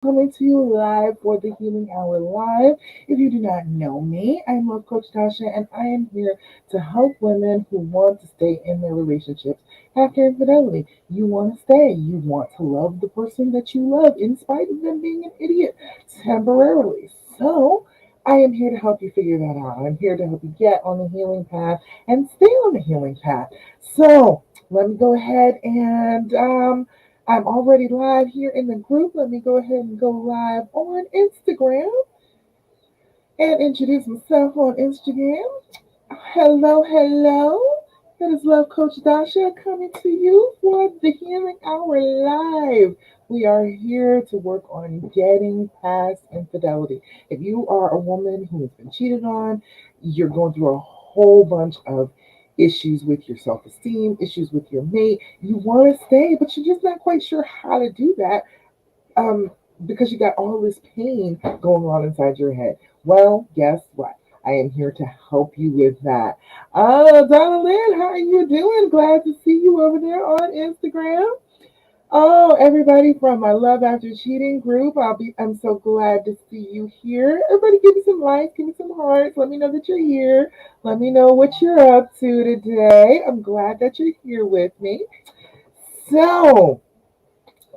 coming to you live for the Healing Hour Live. If you do not know me, I'm Love Coach Tasha, and I am here to help women who want to stay in their relationships after infidelity. You want to stay. You want to love the person that you love in spite of them being an idiot temporarily. So, I am here to help you figure that out. I'm here to help you get on the healing path and stay on the healing path. So, let me go ahead and I'm already live here in the group. Let me go ahead and go live on Instagram and introduce myself on Instagram. Hello, hello. That is Love Coach Dasha coming to you for the Healing Hour Live. We are here to work on getting past infidelity. If you are a woman who has been cheated on, you're going through a whole bunch of issues with your self esteem, issues with your mate. You want to stay, but you're just not quite sure how to do that um, because you got all this pain going on inside your head. Well, guess what? I am here to help you with that. Donna Lynn, how are you doing? Glad to see you over there on Instagram. Oh, everybody from my Love After Cheating group, I'm so glad to see you here. Everybody give me some likes, give me some hearts. Let me know that you're here. Let me know what you're up to today. I'm glad that you're here with me. So,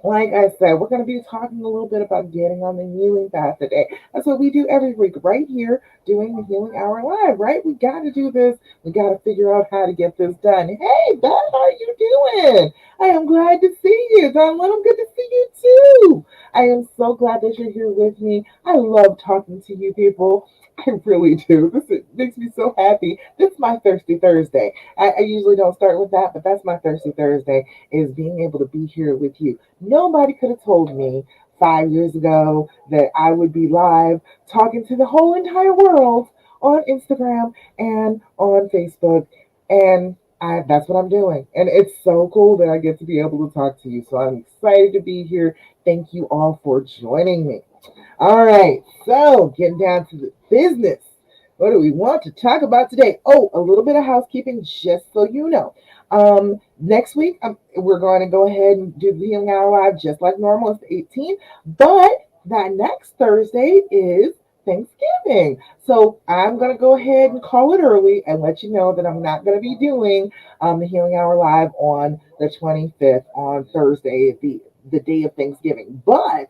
like I said, we're going to be talking a little bit about getting on the healing path today. That's what we do every week, right here, doing the Healing Hour Live, right? We got to do this. We got to figure out how to get this done. Hey, Beth, how are you doing? I am glad to see you. Don, I'm good to see you too. I am so glad that you're here with me. I love talking to you people. I really do. Makes me so happy. This is my Thirsty Thursday. I usually don't start with that, but that's my Thirsty Thursday, is being able to be here with you. Nobody could have told me 5 years ago that I would be live talking to the whole entire world on Instagram and on Facebook. And that's what I'm doing. And it's so cool that I get to be able to talk to you. So I'm excited to be here. Thank you all for joining me. All right, so getting down to the business. What do we want to talk about today? Oh, a little bit of housekeeping, just so you know. Next week, we're going to go ahead and do the Healing Hour Live just like normal. It's the 18th, but that next Thursday is Thanksgiving. So I'm going to go ahead and call it early and let you know that I'm not going to be doing the Healing Hour Live on the 25th on Thursday, the day of Thanksgiving. But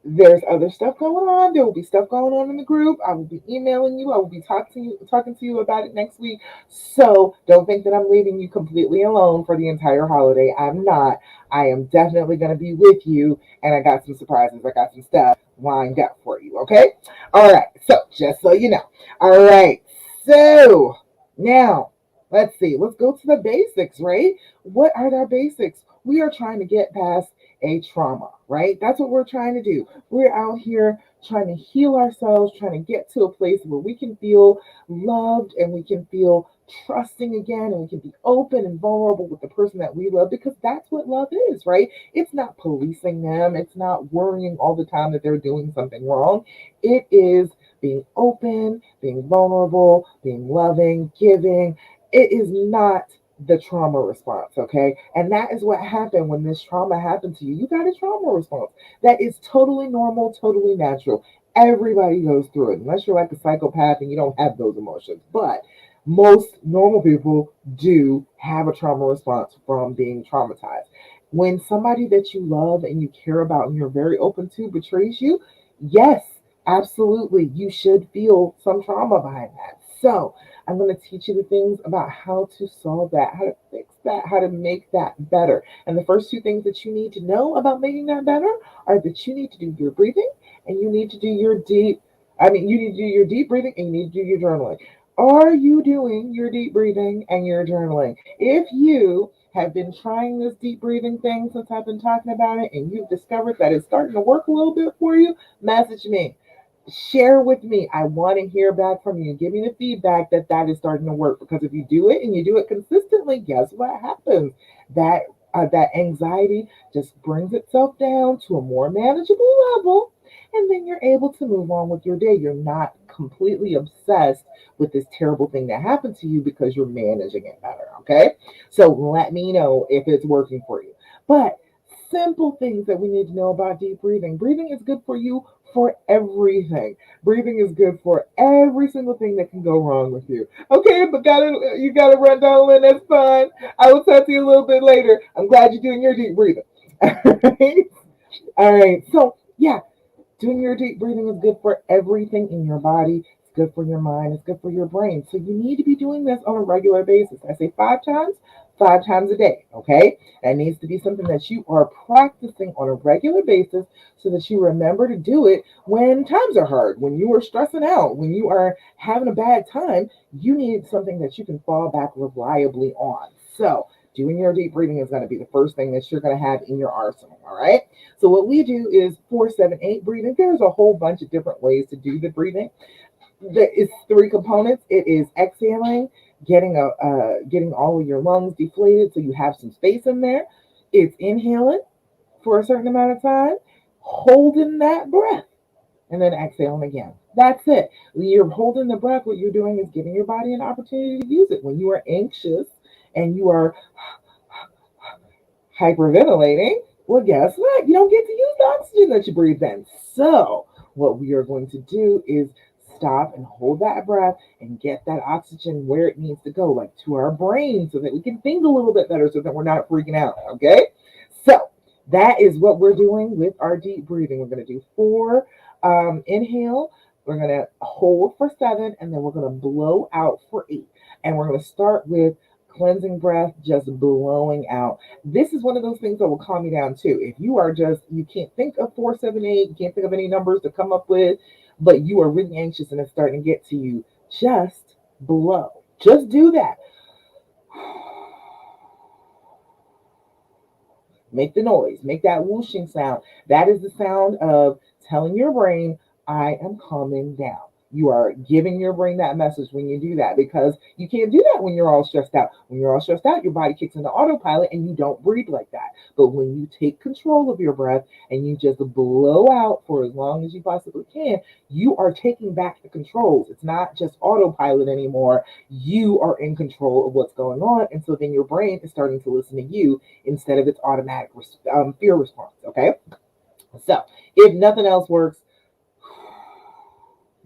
there's other stuff going on. There will be stuff going on in the group. I will be emailing you. I will be talking to you about it next week. So don't think that I'm leaving you completely alone for the entire holiday. I'm not. I am definitely going to be with you, and I got some surprises. I got some stuff lined up for you. Okay. All right. So just so you know. All right. So now let's see. Let's go to the basics. Right? What are our basics? We are trying to get past a trauma, right? That's what we're trying to do. We're out here trying to heal ourselves, trying to get to a place where we can feel loved and we can feel trusting again and we can be open and vulnerable with the person that we love because that's what love is, right? It's not policing them, it's not worrying all the time that they're doing something wrong. It is being open, being vulnerable, being loving, giving. It is not the trauma response, okay? And that is what happened when this trauma happened to you. You got a trauma response. That is totally normal, totally natural. Everybody goes through it, unless you're like a psychopath and you don't have those emotions. But most normal people do have a trauma response from being traumatized. When somebody that you love and you care about and you're very open to betrays you, yes, absolutely, you should feel some trauma behind that. So, I'm going to teach you the things about how to solve that, how to fix that, how to make that better. And the first two things that you need to know about making that better are that you need to do your breathing and you need to do your you need to do your deep breathing and you need to do your journaling. Are you doing your deep breathing and your journaling? If you have been trying this deep breathing thing since I've been talking about it and you've discovered that it's starting to work a little bit for you, message me, share with me. I want to hear back from you. Give me the feedback that that is starting to work because if you do it and you do it consistently, guess what happens? That anxiety just brings itself down to a more manageable level, and then you're able to move on with your day. You're not completely obsessed with this terrible thing that happened to you because you're managing it better. Okay, so let me know if it's working for you. But simple things that we need to know about deep breathing. Breathing is good for you for everything. Breathing is good for every single thing that can go wrong with you. Okay, but you gotta run down, Lynn. That's fine. I will talk to you a little bit later. I'm glad you're doing your deep breathing. All right. All right. So yeah, doing your deep breathing is good for everything in your body. It's good for your mind. It's good for your brain. So you need to be doing this on a regular basis. I say 5 times, 5 times a day. Okay? That needs to be something that you are practicing on a regular basis so that you remember to do it when times are hard, when you are stressing out, when you are having a bad time. You need something that you can fall back reliably on. So, doing your deep breathing is going to be the first thing that you're going to have in your arsenal. All right. So what we do is 4-7-8 breathing. There's a whole bunch of different ways to do the breathing. There is 3 components. It is exhaling, getting all of your lungs deflated so you have some space in there. It's inhaling for a certain amount of time, holding that breath, and then exhaling again. That's it. When you're holding the breath, what you're doing is giving your body an opportunity to use it. When you are anxious and you are hyperventilating, well, guess what? You don't get to use the oxygen that you breathe in. So, what we are going to do is stop and hold that breath and get that oxygen where it needs to go, like to our brain, so that we can think a little bit better, so that we're not freaking out. Okay? So, that is what we're doing with our deep breathing. We're going to do 4 inhale. We're going to hold for 7, and then we're going to blow out for 8. And we're going to start with cleansing breath, just blowing out. This is one of those things that will calm you down too. If you are you can't think of 4-7-8, you can't think of any numbers to come up with, but you are really anxious and it's starting to get to you, just blow. Just do that. Make the noise, make that whooshing sound. That is the sound of telling your brain, I am calming down. You are giving your brain that message when you do that, because you can't do that when you're all stressed out. When you're all stressed out, your body kicks into autopilot and you don't breathe like that. But when you take control of your breath and you just blow out for as long as you possibly can, you are taking back the controls. It's not just autopilot anymore. You are in control of what's going on. And so then your brain is starting to listen to you instead of its automatic fear response. Okay. So if nothing else works,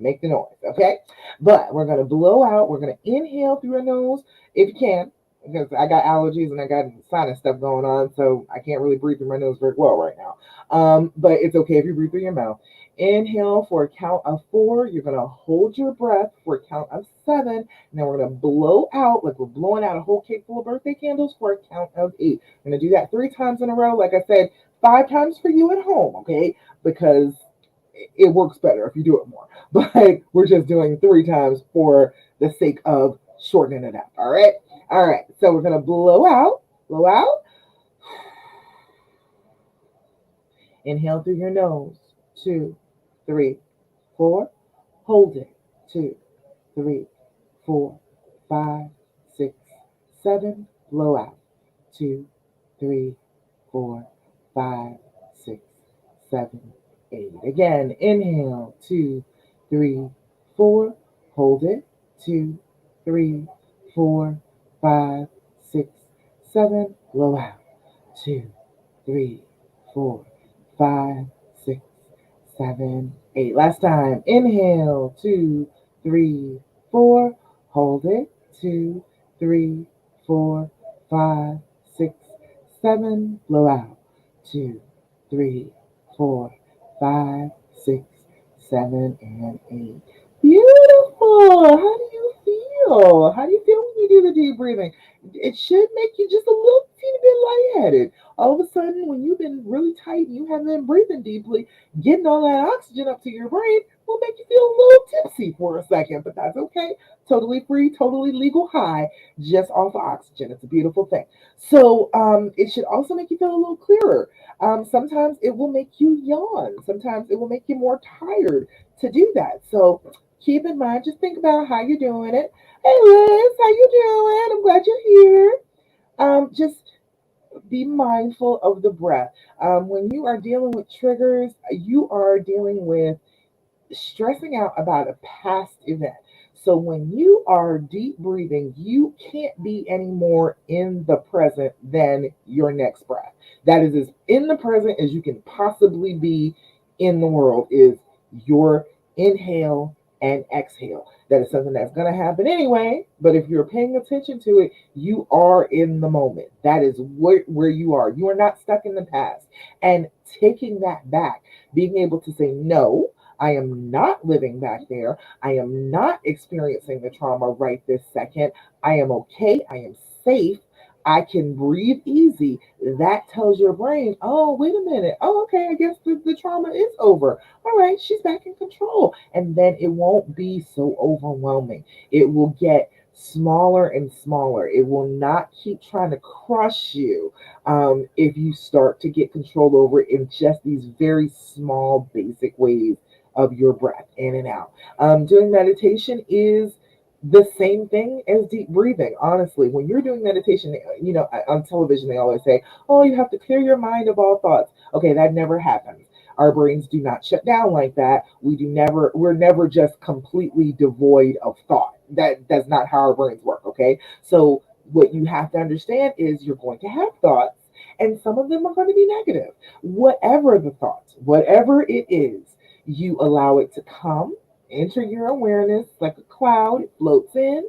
make the noise, okay? But we're gonna blow out. We're gonna inhale through our nose if you can, because I got allergies and I got sinus stuff going on, so I can't really breathe through my nose very well right now. But it's okay if you breathe through your mouth. Inhale for a count of 4. You're gonna hold your breath for a count of 7, and then we're gonna blow out like we're blowing out a whole cake full of birthday candles for a count of 8. We're gonna do that 3 times in a row. Like I said, 5 times for you at home, okay? Because it works better if you do it more. But we're just doing 3 times for the sake of shortening it up. All right. All right. So we're gonna blow out. Inhale through your nose. 2, 3, 4. Hold it. 2, 3, 4, 5, 6, 7. Blow out. 2, 3, 4, 5, 6, 7, 8. Again, inhale, 2, 3, 4. Hold it, 2, 3, 4, 5, 6, 7. Blow out, 2, 3, 4, 5, 6, 7, 8. Last time, inhale, 2, 3, 4. Hold it, 2, 3, 4, 5, 6, 7. Blow out, 2, 3, 4, 5, 6, 7, and 8. Beautiful. How do you feel? How do you feel when you do the deep breathing? It should make you just a little teeny bit lightheaded. All of a sudden, when you've been really tight and you haven't been breathing deeply, getting all that oxygen up to your brain will make you feel a little tipsy for a second, but that's okay. Totally free, totally legal high, just off of oxygen. It's a beautiful thing. So it should also make you feel a little clearer. Sometimes it will make you yawn. Sometimes it will make you more tired to do that. So keep in mind, just think about how you're doing it. Hey Liz, how you doing? I'm glad you're here. Just be mindful of the breath. When you are dealing with triggers, you are dealing with stressing out about a past event. So when you are deep breathing, you can't be any more in the present than your next breath. That is as in the present as you can possibly be in the world is your inhale and exhale. That is something that's going to happen anyway, but if you're paying attention to it, you are in the moment. That is where you are. You are not stuck in the past. And taking that back, being able to say, no, I am not living back there. I am not experiencing the trauma right this second. I am okay. I am safe. I can breathe easy. That tells your brain, oh, wait a minute. Oh, okay, I guess the trauma is over. All right, she's back in control. And then it won't be so overwhelming. It will get smaller and smaller. It will not keep trying to crush you if you start to get control over it in just these very small, basic ways of your breath in and out. Doing meditation is the same thing as deep breathing. Honestly, when you're doing meditation, on television, they always say, oh, you have to clear your mind of all thoughts. Okay, that never happens. Our brains do not shut down like that. We're never just completely devoid of thought. That's not how our brains work. Okay. So what you have to understand is you're going to have thoughts and some of them are going to be negative. Whatever the thoughts, whatever it is, you allow it to come, enter your awareness like a cloud, it floats in.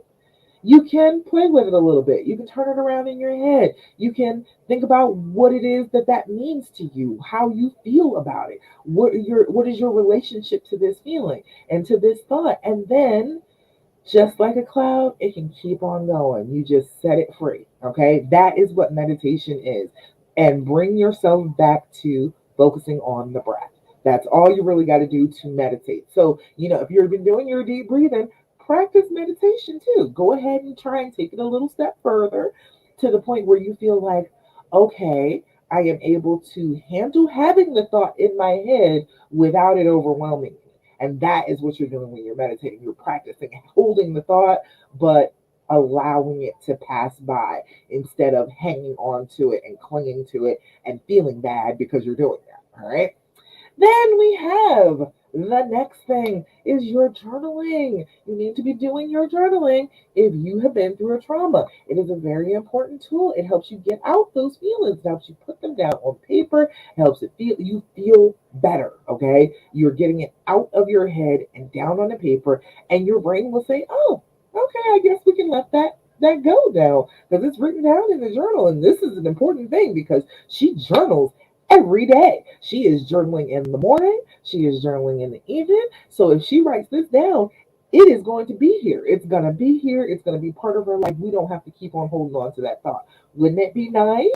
You can play with it a little bit. You can turn it around in your head. You can think about what it is that means to you, how you feel about it. What is your relationship to this feeling and to this thought? And then just like a cloud, it can keep on going. You just set it free. Okay. That is what meditation is. And bring yourself back to focusing on the breath. That's all you really got to do to meditate. So, if you've been doing your deep breathing, practice meditation too. Go ahead and try and take it a little step further to the point where you feel like, okay, I am able to handle having the thought in my head without it overwhelming me. And that is what you're doing when you're meditating. You're practicing holding the thought, but allowing it to pass by instead of hanging on to it and clinging to it and feeling bad because you're doing that. All right. Then we have the next thing is your journaling. You need to be doing your journaling if you have been through a trauma. It is a very important tool. It helps you get out those feelings. It helps you put them down on paper. It helps you feel better. Okay, you're getting it out of your head and down on the paper, and your brain will say, "Oh, okay, I guess we can let that go now because it's written down in the journal, and this is an important thing because she journals every day. She is journaling in the morning, she is journaling in the evening. So if she writes this down, it is going to be here. It's going to be here. It's going to be part of her life. We don't have to keep on holding on to that thought. Wouldn't it be nice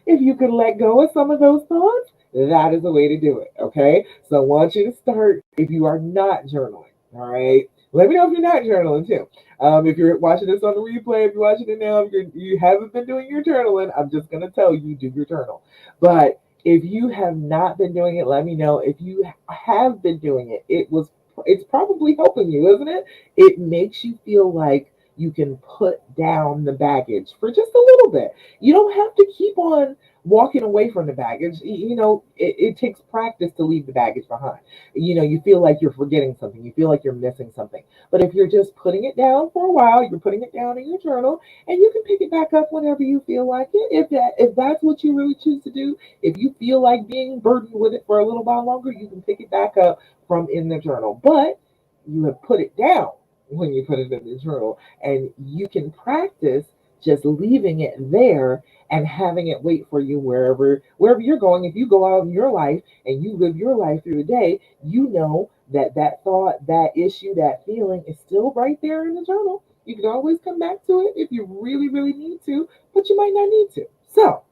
if you could let go of some of those thoughts? That is the way to do it. Okay. So I want you to start if you are not journaling. All right. Let me know if you're not journaling too. If you're watching this on the replay, if you're watching it now, if you haven't been doing your journaling, I'm just going to tell you do your journal. But if you have not been doing it, let me know. If you have been doing it, it's probably helping you, isn't it? It makes you feel like you can put down the baggage for just a little bit. You don't have to keep on walking away from the baggage. It takes practice to leave the baggage behind. You feel like you're forgetting something. You feel like you're missing something. But if you're just putting it down for a while, you're putting it down in your journal, and you can pick it back up whenever you feel like it. If that's what you really choose to do, if you feel like being burdened with it for a little while longer, you can pick it back up from in the journal. But you have put it down when you put it in the journal, and you can practice just leaving it there and having it wait for you wherever you're going. If you go out in your life and you live your life through the day, you know that thought, that issue, that feeling is still right there in the journal. You can always come back to it if you really, really need to, but you might not need to. So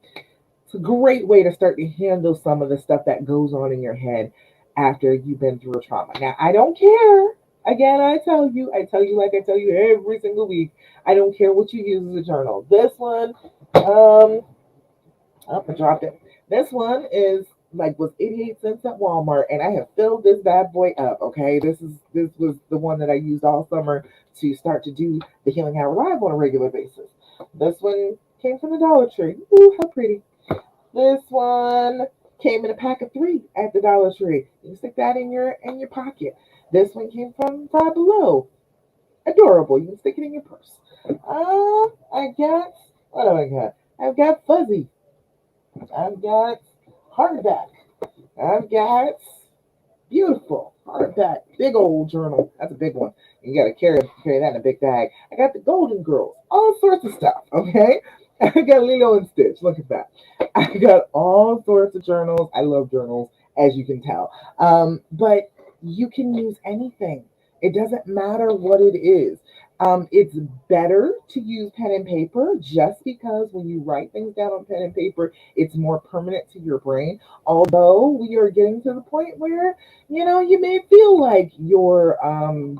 it's a great way to start to handle some of the stuff that goes on in your head after you've been through a trauma. Now, I don't care. Again, I tell you like I tell you every single week. I don't care what you use as a journal. This one, I dropped it. This one is was 88 cents at Walmart, and I have filled this bad boy up. Okay, this was the one that I used all summer to start to do the Healing Hour Live on a regular basis. This one came from the Dollar Tree. Ooh, how pretty! This one came in a pack of 3 at the Dollar Tree. You can stick that in your pocket. This one came from Five Below. Adorable. You can stick it in your purse. I got, what do I got? I've got fuzzy. I've got hardback. I've got beautiful hardback, big old journal. That's a big one. You got to carry that in a big bag. I got the Golden Girls, all sorts of stuff. Okay, I got Lilo and Stitch. Look at that. I got all sorts of journals. I love journals, as you can tell. But you can use anything. It doesn't matter what it is. It's better to use pen and paper just because when you write things down on pen and paper, it's more permanent to your brain. Although we are getting to the point where you may feel like your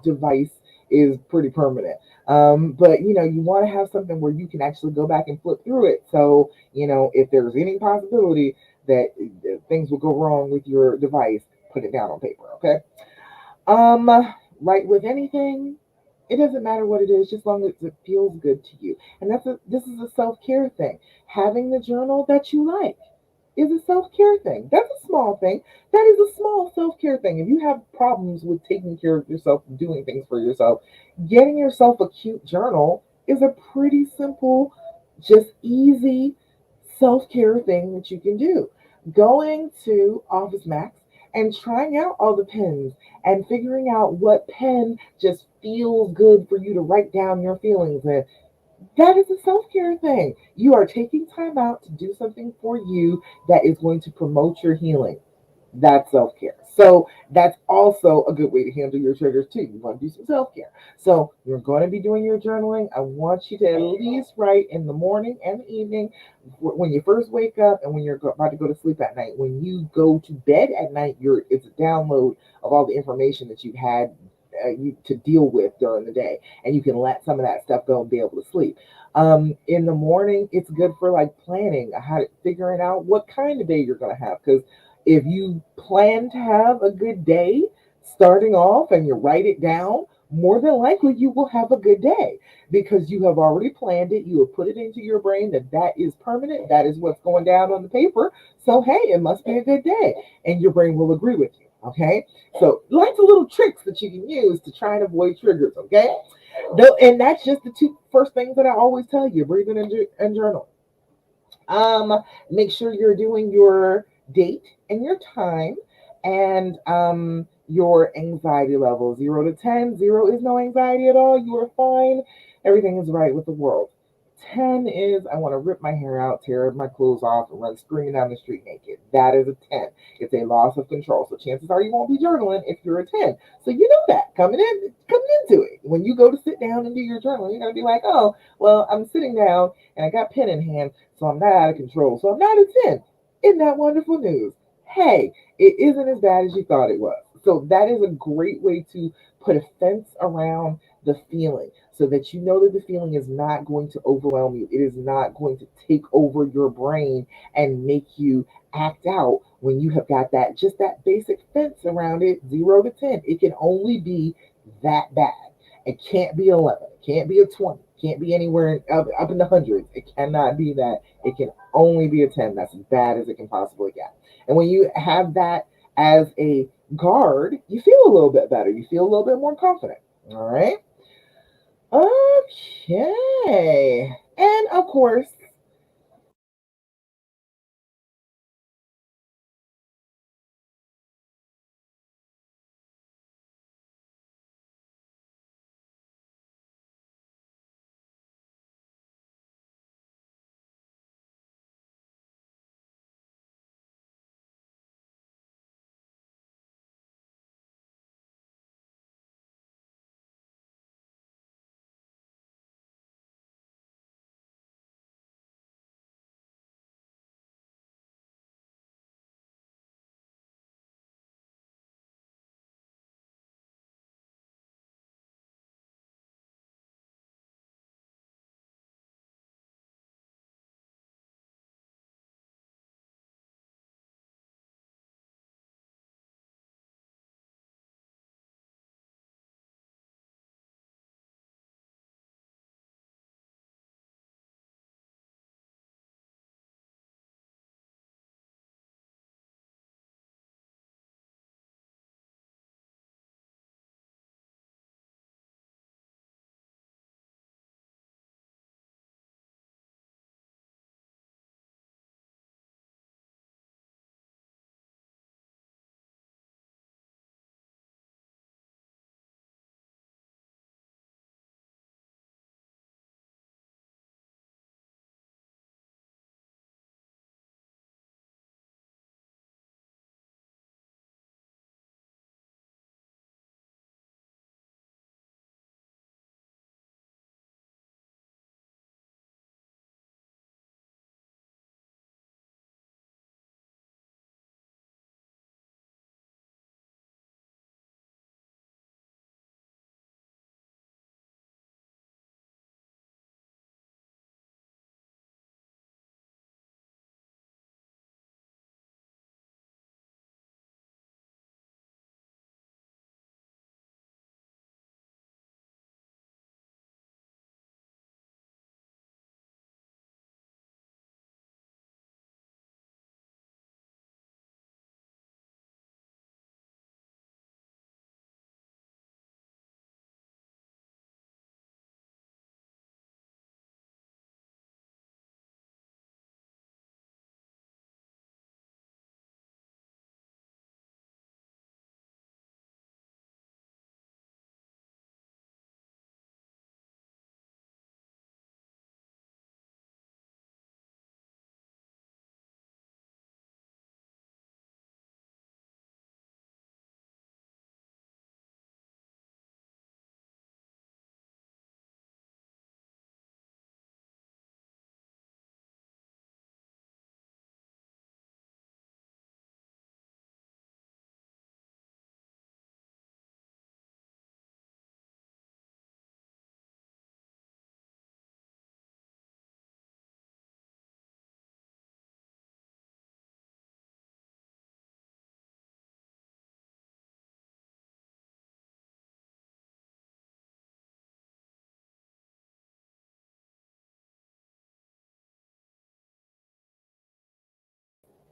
device is pretty permanent. But you want to have something where you can actually go back and flip through it. So, if there's any possibility that things will go wrong with your device, put it down on paper, okay? Um, right with anything, it doesn't matter what it is, just as long as it feels good to you. And this is a self-care thing. Having the journal that you like is a self care thing. That's a small thing. That is a small self care thing. If you have problems with taking care of yourself, doing things for yourself, getting yourself a cute journal is a pretty simple, just easy self care thing that you can do. Going to Office Max and trying out all the pens and figuring out what pen just feels good for you to write down your feelings in, that is a self care thing. You are taking time out to do something for you that is going to promote your healing. That's self care. So that's also a good way to handle your triggers too. You want to do some self care. So you're going to be doing your journaling. I want you to at least write in the morning and the evening when you first wake up and when you're about to go to sleep at night. When you go to bed at night, it's a download of all the information that you've had to deal with during the day, and you can let some of that stuff go and be able to sleep. In the morning, it's good for like planning, figuring out what kind of day you're going to have. Because if you plan to have a good day starting off and you write it down, more than likely you will have a good day because you have already planned it. You have put it into your brain that that is permanent. That is what's going down on the paper. So, hey, it must be a good day. And your brain will agree with you. Okay. So, lots of little tricks that you can use to try and avoid triggers. Okay. And that's just the two first things that I always tell you: breathing and journal. Make sure you're doing your date and your time and your anxiety level 0 to 10. 0 is no anxiety at all. You are fine. Everything is right with the world. 10 is I want to rip my hair out, tear my clothes off, and run screaming down the street naked. That is a 10. It's a loss of control. So chances are you won't be journaling if you're a 10. So you know that coming into it. When you go to sit down and do your journal, you're gonna be like, oh, well, I'm sitting down and I got pen in hand, so I'm not out of control. So I'm not a 10. Isn't that wonderful news? Hey, it isn't as bad as you thought it was. So that is a great way to put a fence around the feeling so that you know that the feeling is not going to overwhelm you. It is not going to take over your brain and make you act out when you have got that basic fence around it 0 to 10. It can only be that bad. It can't be 11. It can't be a 20. It can't be anywhere up in the hundreds. It cannot be that. It can only be a 10. That's as bad as it can possibly get. And when you have that as a guard, you feel a little bit better. You feel a little bit more confident. All right. Okay. And of course,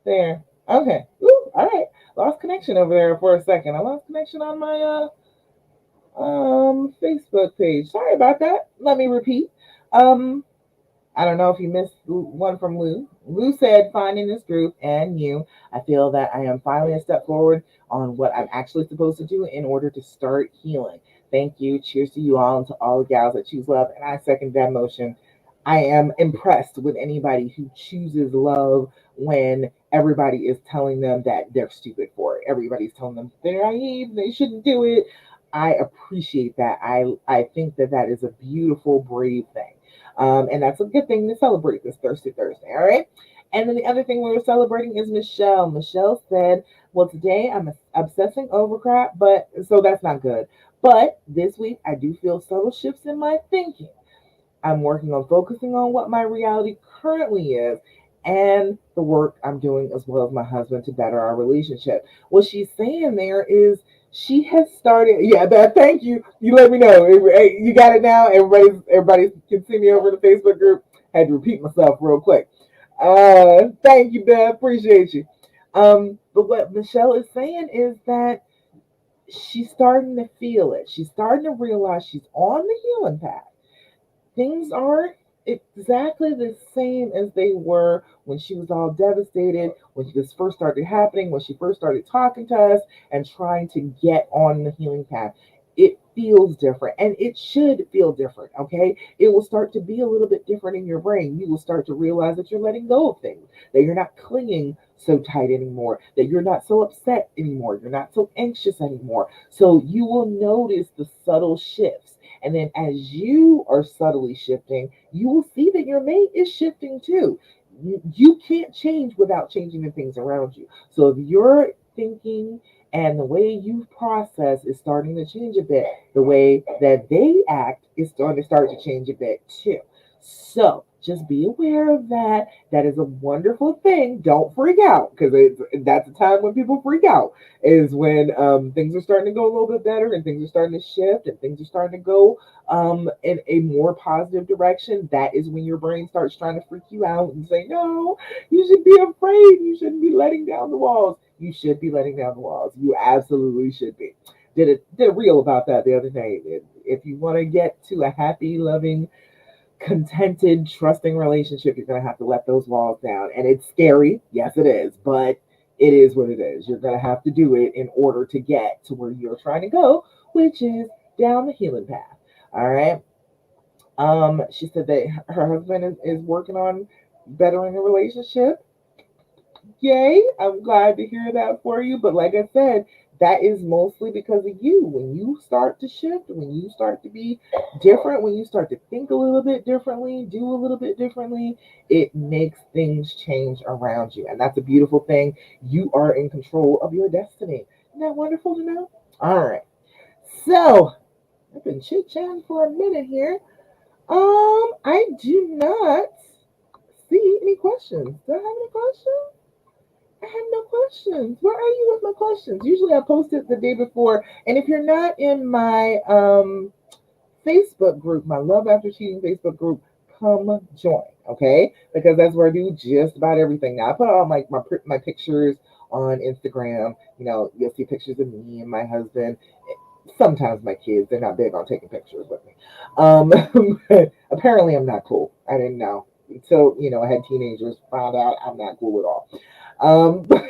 There. Okay. Ooh, all right. Lost connection over there for a second. I lost connection on my Facebook page. Sorry about that. Let me repeat. Um I don't know if you missed one from Lou. Lou said, finding this group and you, I feel that I am finally a step forward on what I'm actually supposed to do in order to start healing. Thank you. Cheers to you all and to all the gals that choose love. And I second that motion. I am impressed with anybody who chooses love when everybody is telling them that they're stupid for it. Everybody's telling them they're naive, they shouldn't do it. I appreciate that. I think that that is a beautiful, brave thing. And that's a good thing to celebrate this Thirsty Thursday, all right? And then the other thing we were celebrating is Michelle. Michelle said, well, today I'm obsessing over crap, but so that's not good. But this week I do feel subtle shifts in my thinking. I'm working on focusing on what my reality currently is and the work I'm doing as well as my husband to better our relationship. What she's saying there is she has started. Yeah, that. Thank you. You let me know. You got it now. Everybody can see me over the Facebook group. I had to repeat myself real quick. Thank you, Deb. Appreciate you. But what Michelle is saying is that she's starting to feel it. She's starting to realize she's on the healing path. Things aren't exactly the same as they were when she was all devastated, when this first started happening, when she first started talking to us and trying to get on the healing path. It feels different and it should feel different, okay? It will start to be a little bit different in your brain. You will start to realize that you're letting go of things, that you're not clinging so tight anymore, that you're not so upset anymore, you're not so anxious anymore. So you will notice the subtle shifts. And then as you are subtly shifting, you will see that your mate is shifting too. You can't change without changing the things around you. So if you're thinking and the way you process is starting to change a bit, the way that they act is going to start to change a bit too. So just be aware of that. That is a wonderful thing. Don't freak out because that's the time when people freak out is when things are starting to go a little bit better and things are starting to shift and things are starting to go in a more positive direction. That is when your brain starts trying to freak you out and say, no, you should be afraid. You shouldn't be letting down the walls. You should be letting down the walls. You absolutely should be. Did a reel about that the other day. If you want to get to a happy, loving, contented, trusting relationship, you're going to have to let those walls down. And it's scary. Yes, it is. But it is what it is. You're going to have to do it in order to get to where you're trying to go, which is down the healing path. All right. She said that her husband is working on bettering the relationship. Yay, I'm glad to hear that for you. But like I said, that is mostly because of you. When you start to shift, when you start to be different, when you start to think a little bit differently, do a little bit differently, it makes things change around you. And that's a beautiful thing. You are in control of your destiny. Isn't that wonderful to know? All right. So, I've been chit chatting for a minute here. I do not see any questions. Do I have any questions? I have no questions. Where are you with my questions? Usually I post it the day before. And if you're not in my Facebook group, my Love After Cheating Facebook group, come join, okay? Because that's where I do just about everything. Now I put all my pictures on Instagram. You know, you'll see pictures of me and my husband. Sometimes my kids, they're not big on taking pictures with me. Apparently I'm not cool. I didn't know. So, I had teenagers found out I'm not cool at all. But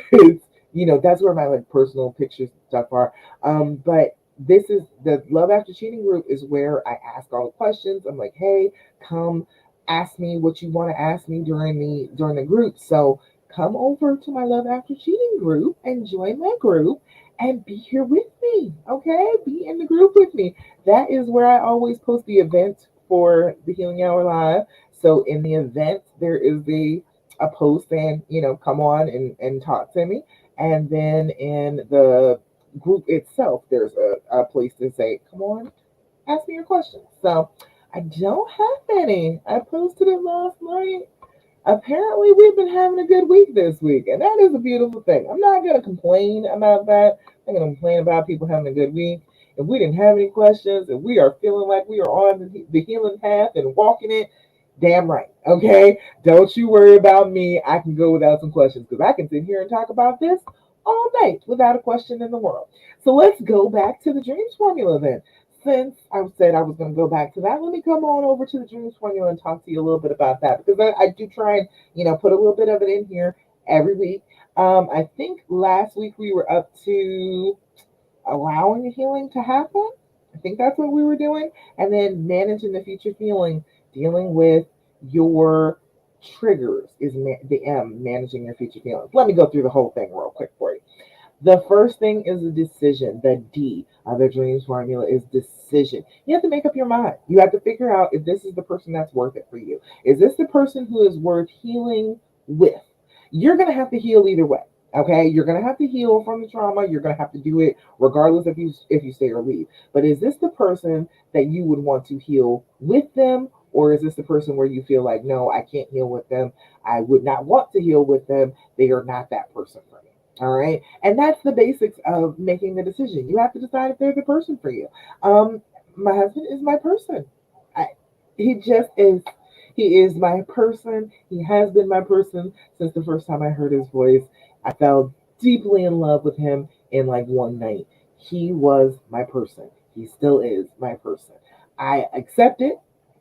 that's where my like personal pictures and stuff are. But this is the Love After Cheating group is where I ask all the questions. I'm like, hey, come ask me what you want to ask me during the group. So come over to my Love After Cheating group and join my group and be here with me. Okay? Be in the group with me. That is where I always post the event for the Healing Hour Live. So in the event, there is a post saying, come on and talk to me. And then in the group itself, there's a place to say, come on, ask me your questions. So I don't have any. I posted it last night. Apparently, we've been having a good week this week, and that is a beautiful thing. I'm not going to complain about that. I'm going to complain about people having a good week. If we didn't have any questions, if we are feeling like we are on the healing path and walking it, Damn right. Okay. Don't you worry about me. I can go without some questions because I can sit here and talk about this all night without a question in the world. So let's go back to the dreams formula then. Since I said I was going to go back to that, let me come on over to the dreams formula and talk to you a little bit about that because I do try and, put a little bit of it in here every week. I think last week we were up to allowing the healing to happen. I think that's what we were doing. And then managing the future feeling, dealing with your triggers is the M, managing your future feelings. Let me go through the whole thing real quick for you. The first thing is a decision. The D of the dreams formula is decision. You have to make up your mind. You have to figure out if this is the person that's worth it for you. Is this the person who is worth healing with? You're going to have to heal either way. Okay, you're gonna have to heal from the trauma. You're gonna have to do it regardless if you stay or leave. But is this the person that you would want to heal with them, or is this the person where you feel like, no, I can't heal with them. I would not want to heal with them. They are not that person for me. All right. And that's the basics of making the decision. You have to decide if they're the person for you. Um, my husband is my person. I, he just is. He is my person. He has been my person since the first time I heard his voice. I fell deeply in love with him in like one night. He was my person. He still is my person. I accept it.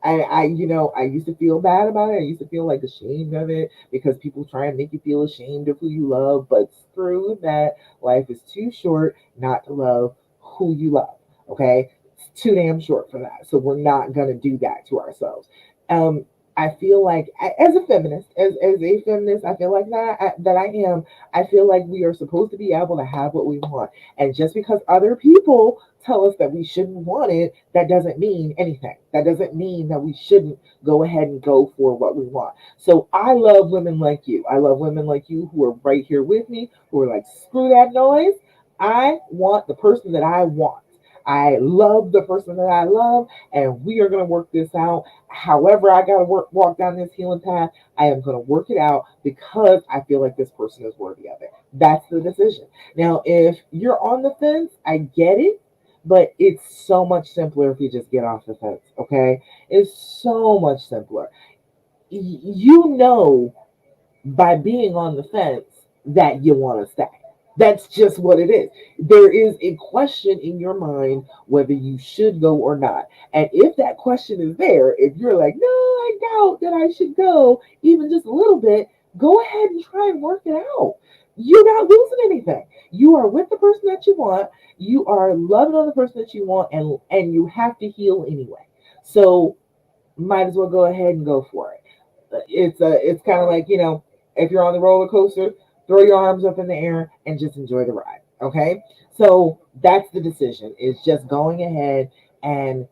I used to feel bad about it. I used to feel like ashamed of it because people try and make you feel ashamed of who you love. But screw that. Life is too short not to love who you love. Okay, it's too damn short for that. So we're not gonna do that to ourselves. Um, I feel like, as a feminist, as a feminist, I feel like that I am. I feel like we are supposed to be able to have what we want, and just because other people tell us that we shouldn't want it, that doesn't mean anything. That doesn't mean that we shouldn't go ahead and go for what we want. So I love women like you. I love women like you who are right here with me, who are like, screw that noise. I want the person that I want. I love the person that I love, and we are going to work this out. However, I got to walk down this healing path. I am going to work it out because I feel like this person is worthy of it. That's the decision. Now, if you're on the fence, I get it, but it's so much simpler if you just get off the fence, okay? It's so much simpler. You know by being on the fence that you want to stay. That's just what it is. There is a question in your mind whether you should go or not. And if that question is there, if you're like, no, I doubt that I should go, even just a little bit, go ahead and try and work it out. You're not losing anything. You are with the person that you want. You are loving on the person that you want, and you have to heal anyway. So might as well go ahead and go for it. It's kind of like, if you're on the roller coaster, throw your arms up in the air and just enjoy the ride. Okay, so that's the decision. It's just going ahead and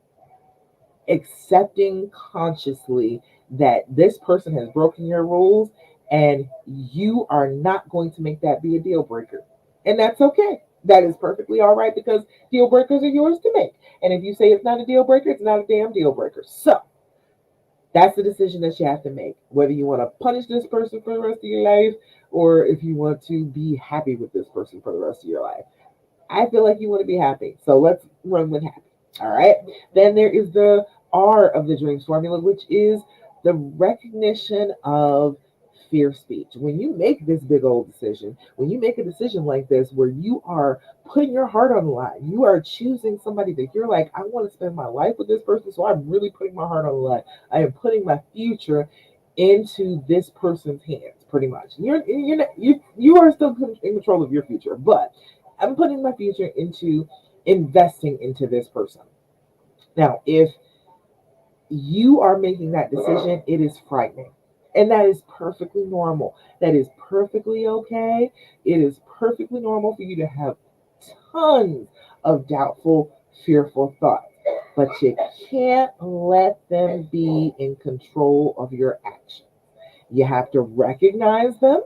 accepting consciously that this person has broken your rules, and you are not going to make that be a deal breaker, and that's okay. That is perfectly all right because deal breakers are yours to make. And if you say it's not a deal breaker, it's not a damn deal breaker. So that's the decision that you have to make. Whether you want to punish this person for the rest of your life or if you want to be happy with this person for the rest of your life. I feel like you want to be happy. So let's run with happy. All right. Then there is the R of the dreams formula, which is the recognition of fear speech. When you make this big old decision, when you make a decision like this, where you are putting your heart on the line, you are choosing somebody that you're like, I want to spend my life with this person. So I'm really putting my heart on the line. I am putting my future into this person's hands, pretty much. You are still in control of your future, but I'm putting my future into investing into this person. Now, if you are making that decision, it is frightening. And that is perfectly normal. That is perfectly okay. It is perfectly normal for you to have tons of doubtful, fearful thoughts. But you can't let them be in control of your actions. You have to recognize them,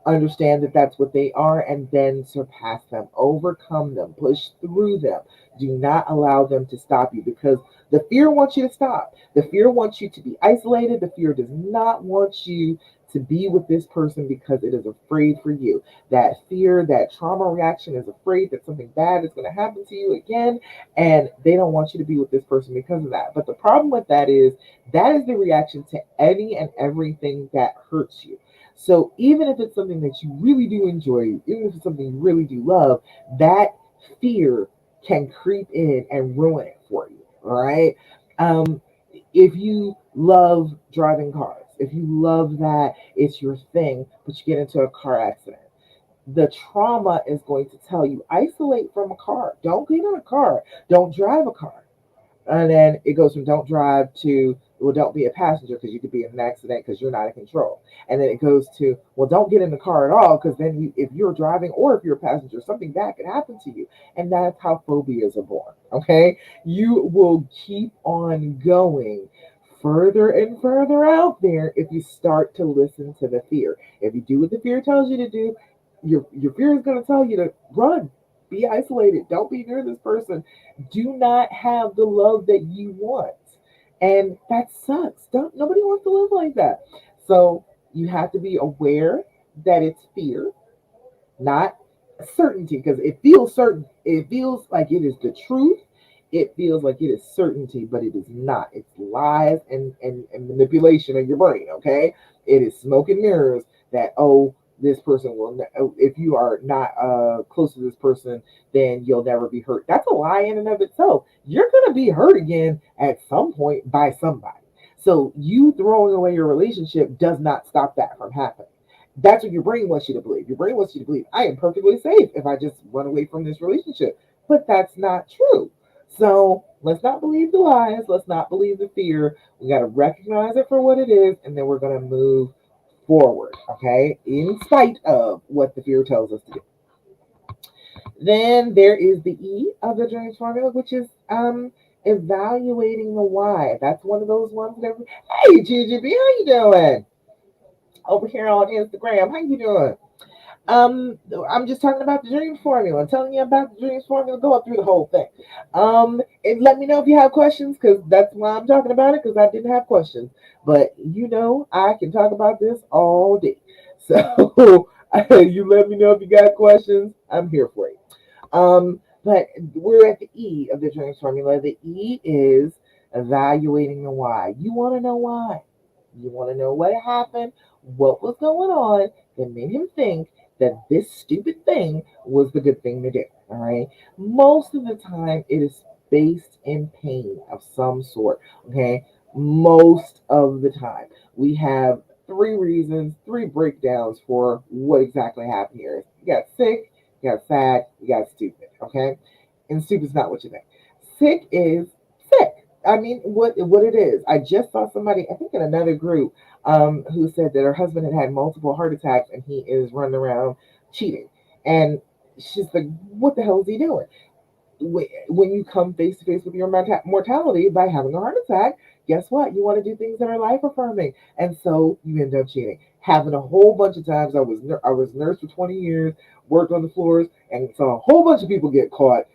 understand that that's what they are, and then surpass them, overcome them, push through them. Do not allow them to stop you because the fear wants you to stop. The fear wants you to be isolated. The fear does not want you to be with this person because it is afraid for you. That fear, that trauma reaction is afraid that something bad is going to happen to you again, and they don't want you to be with this person because of that. But the problem with that is the reaction to any and everything that hurts you. So even if it's something that you really do enjoy, even if it's something you really do love, that fear can creep in and ruin it for you. All right. Um, if you love driving cars, if you love that it's your thing, but you get into a car accident, the trauma is going to tell you isolate from a car. Don't get in a car. Don't drive a car. And then it goes from don't drive to, well, don't be a passenger because you could be in an accident because you're not in control. And then it goes to, well, don't get in the car at all because then if you're driving or if you're a passenger, something bad could happen to you. And that's how phobias are born. Okay. You will keep on going further and further out there if you start to listen to the fear. If you do what the fear tells you to do, your fear is going to tell you to run, be isolated, don't be near this person, do not have the love that you want. And that sucks. Don't Nobody wants to live like that. So you have to be aware that it's fear, not certainty, because it feels certain. It feels like it is the truth. It feels like it is certainty, but it is not. It's lies and manipulation of your brain, okay? It is smoke and mirrors that, oh, this person will, if you are not close to this person, then you'll never be hurt. That's a lie in and of itself. You're going to be hurt again at some point by somebody. So you throwing away your relationship does not stop that from happening. That's what your brain wants you to believe. Your brain wants you to believe, I am perfectly safe if I just run away from this relationship. But that's not true. So let's not believe the lies. Let's not believe the fear. We got to recognize it for what it is, and then we're going to move forward, okay? In spite of what the fear tells us to do. Then there is the E of the James formula, which is evaluating the why. That's one of those ones that, hey, GGB, how you doing? Over here on Instagram, how you doing? I'm just talking about the dreams formula. I'm telling you about the dreams formula. Go up through the whole thing. And let me know if you have questions, because that's why I'm talking about it, because I didn't have questions. But I can talk about this all day. So you let me know if you got questions. I'm here for you. But we're at the E of the dreams formula. The E is evaluating the why. You want to know why. You want to know what happened, what was going on that made him think that this stupid thing was the good thing to do. All right. Most of the time, it is based in pain of some sort. Okay. Most of the time, we have three reasons, three breakdowns for what exactly happened here. You got sick, you got sad, you got stupid. Okay. And stupid's not what you think. Sick is sick. I mean, what it is. I just saw somebody, I think in another group, who said that her husband had had multiple heart attacks and he is running around cheating. And she's like, what the hell is he doing? When you come face to face with your mortality by having a heart attack, guess what? You want to do things that are life affirming, and so you end up cheating. Happened a whole bunch of times. I was nurse for 20 years, worked on the floors, and saw a whole bunch of people get caught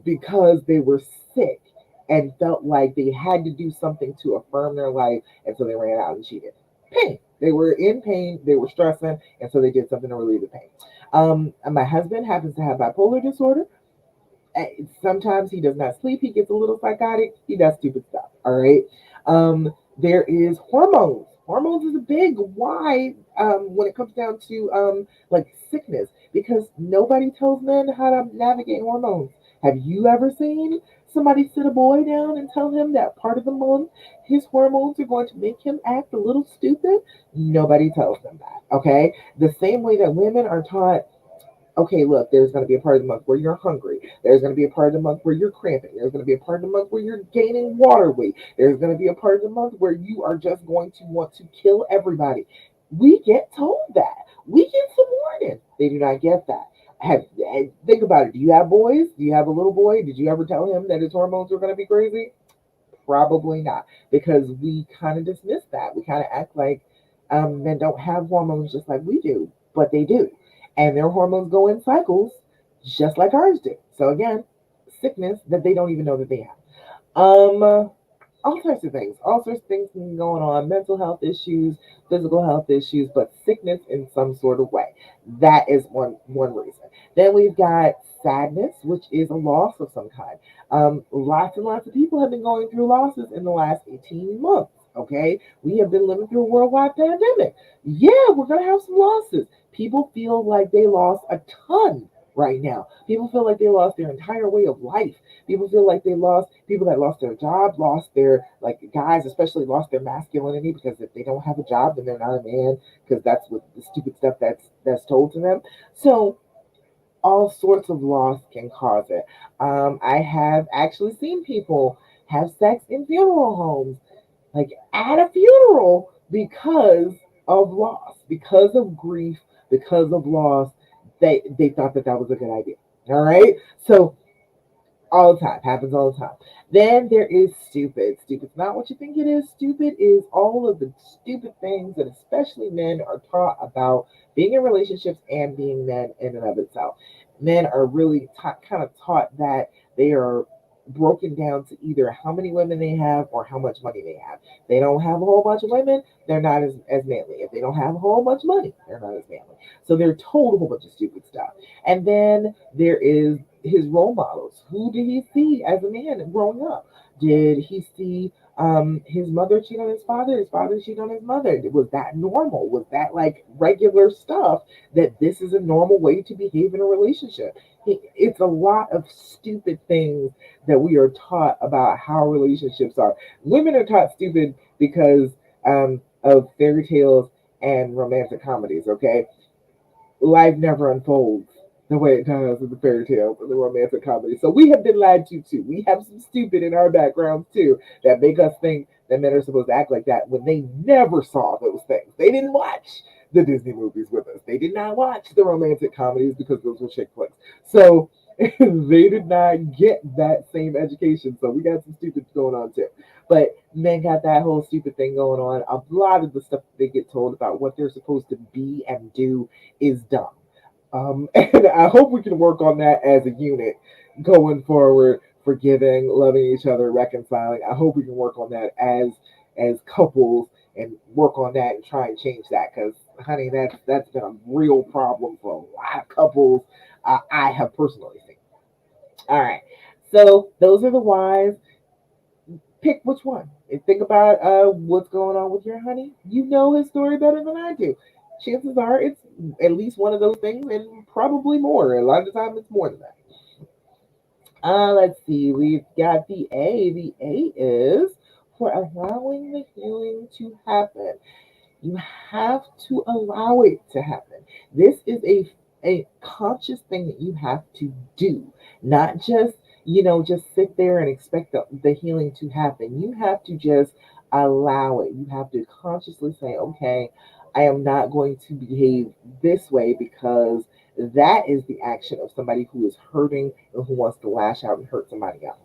because they were sick and felt like they had to do something to affirm their life, and so they ran out and cheated. Pain. They were in pain. They were stressing, and so they did something to relieve the pain. And my husband happens to have bipolar disorder. Sometimes he does not sleep. He gets a little psychotic. He does stupid stuff. All right. There is hormones. Hormones is a big why when it comes down to like sickness, because nobody tells men how to navigate hormones. Have you ever seen somebody sit a boy down and tell him that part of the month his hormones are going to make him act a little stupid? Nobody tells them that. Okay. The same way that women are taught, okay, look, there's going to be a part of the month where you're hungry. There's going to be a part of the month where you're cramping. There's going to be a part of the month where you're gaining water weight. There's going to be a part of the month where you are just going to want to kill everybody. We get told that. We get some warning. They do not get that. Think about it. Do you have boys? Do you have a little boy? Did you ever tell him that his hormones were going to be crazy? Probably not, because we kind of dismiss that. We kind of act like men don't have hormones just like we do, but they do. And their hormones go in cycles just like ours do. So, again, sickness that they don't even know that they have. all sorts of things going on, mental health issues, physical health issues, but sickness in some sort of way. That is one reason. Then we've got sadness, which is a loss of some kind. Lots and lots of people have been going through losses in the last 18 months. Okay, we have been living through a worldwide pandemic. Yeah, we're gonna have some losses. People feel like they lost a ton right now. People feel like they lost their entire way of life. People feel like they lost people that lost their job, lost their like guys especially lost their masculinity because if they don't have a job then they're not a man because that's what the stupid stuff that's told to them. So all sorts of loss can cause it. I have actually seen people have sex in funeral homes, like at a funeral because of loss, because of grief, because of loss. They thought that that was a good idea. All right, so all the time. Happens all the time. Then there is stupid. Stupid's not what you think it is. Stupid is all of the stupid things that especially men are taught about being in relationships and being men in and of itself. Men are really kind of taught that they are broken down to either how many women they have or how much money they have. They don't have a whole bunch of women, they're not as manly. If they don't have a whole bunch of money, they're not as manly. So they're told a whole bunch of stupid stuff. And then there is his role models. Who did he see as a man growing up? Did he see his mother cheat on his father cheat on his mother? Was that normal? Was that like regular stuff that this is a normal way to behave in a relationship? It's a lot of stupid things that we are taught about how relationships are. Women are taught stupid because of fairy tales and romantic comedies, okay? Life never unfolds the way it does in the fairy tales and the romantic comedy. So we have been lied to too. We have some stupid in our backgrounds too that make us think that men are supposed to act like that when they never saw those things. They didn't watch the Disney movies with us. They did not watch the romantic comedies because those were chick flicks. So they did not get that same education. So we got some stupid going on too. But men got that whole stupid thing going on. A lot of the stuff they get told about what they're supposed to be and do is dumb. And I hope we can work on that as a unit going forward, forgiving, loving each other, reconciling. I hope we can work on that as couples and work on that and try and change that because honey, that's been a real problem for a lot of couples I have personally seen. All right, so those are the whys. Pick which one. And think about what's going on with your honey. You know his story better than I do. Chances are it's at least one of those things and probably more. A lot of the time it's more than that. Let's see. We've got the A. The A is for allowing the healing to happen. You have to allow it to happen. This is a conscious thing that you have to do, not just, just sit there and expect the healing to happen. You have to just allow it. You have to consciously say, okay, I am not going to behave this way because that is the action of somebody who is hurting and who wants to lash out and hurt somebody else.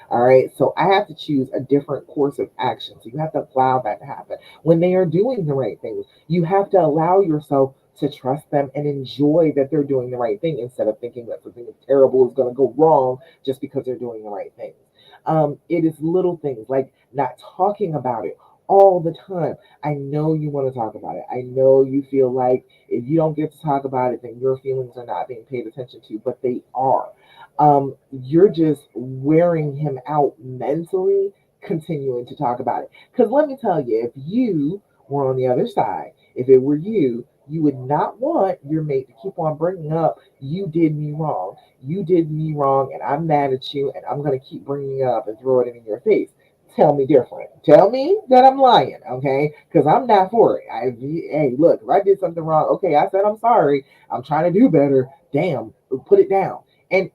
All right, so I have to choose a different course of action. So you have to allow that to happen when they are doing the right things. You have to allow yourself to trust them and enjoy that they're doing the right thing instead of thinking that something terrible is going to go wrong just because they're doing the right things. It is little things like not talking about it all the time. I know you want to talk about it. I know you feel like if you don't get to talk about it, then your feelings are not being paid attention to, but they are. You're just wearing him out mentally, continuing to talk about it. Because let me tell you, if you were on the other side, if it were you, you would not want your mate to keep on bringing up, you did me wrong. You did me wrong, and I'm mad at you, and I'm going to keep bringing it up and throw it in your face. Tell me different. Tell me that I'm lying, okay? Because I'm not for it. Hey, look, if I did something wrong, okay, I said I'm sorry. I'm trying to do better. Damn, put it down. And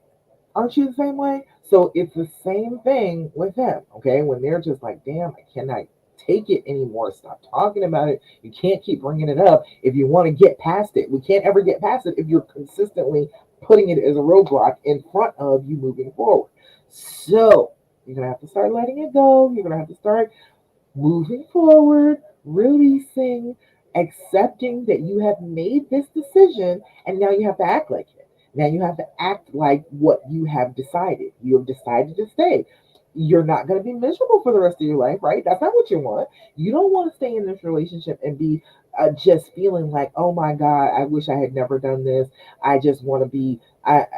aren't you the same way? So it's the same thing with them, okay? When they're just like, damn, I cannot take it anymore. Stop talking about it. You can't keep bringing it up if you want to get past it. We can't ever get past it if you're consistently putting it as a roadblock in front of you moving forward. So you're going to have to start letting it go. You're going to have to start moving forward, releasing, accepting that you have made this decision and now you have to act like it. Now you have to act like what you have decided. You have decided to stay. you're not going to be miserable for the rest of your life, right? That's not what you want. You don't want to stay in this relationship and be just feeling like, oh my God, I wish I had never done this. I just want to be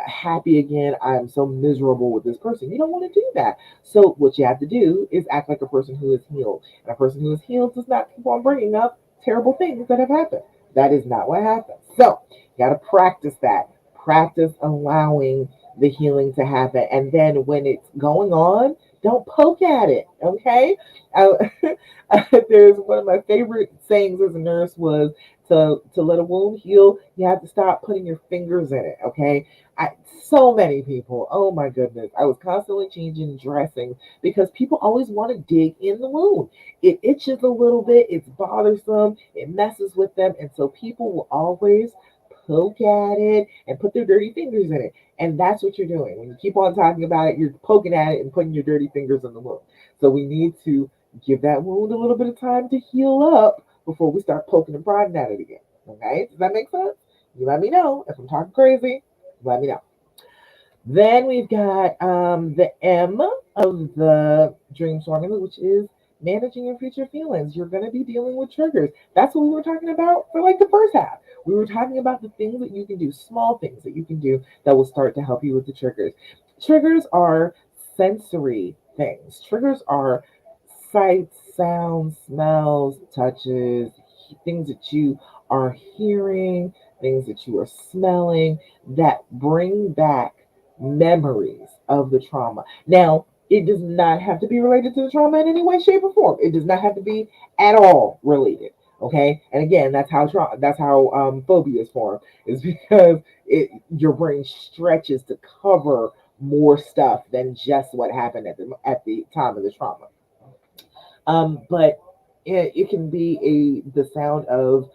happy again. I'm so miserable with this person. You don't want to do that. So, what you have to do is act like a person who is healed. And a person who is healed does not keep on bringing up terrible things that have happened. That is not what happens. So, you got to practice that. Practice allowing the healing to happen. And then when it's going on, don't poke at it, okay? Uh, there's one of my favorite sayings as a nurse was to let a wound heal, you have to stop putting your fingers in it, okay? So many people, oh my goodness, I was constantly changing dressings because people always want to dig in the wound. It itches a little bit, it's bothersome, it messes with them, and so people will always poke at it and put their dirty fingers in it. And that's what you're doing. When you keep on talking about it, you're poking at it and putting your dirty fingers in the wound. So we need to give that wound a little bit of time to heal up before we start poking and prodding at it again. Okay? Does that make sense? You let me know. If I'm talking crazy, let me know. Then we've got the M of the dream formula, which is managing your future feelings. You're going to be dealing with triggers. That's what we were talking about for like the first half. We were talking about the things that you can do, small things that you can do that will start to help you with the triggers. Triggers are sensory things. Triggers are sights, sounds, smells, touches, things that you are hearing, things that you are smelling that bring back memories of the trauma. Now, it does not have to be related to the trauma in any way, shape, or form. It does not have to be at all related. Okay, and again, that's how phobias form. Is because your brain stretches to cover more stuff than just what happened at the time of the trauma. But it can be the sound of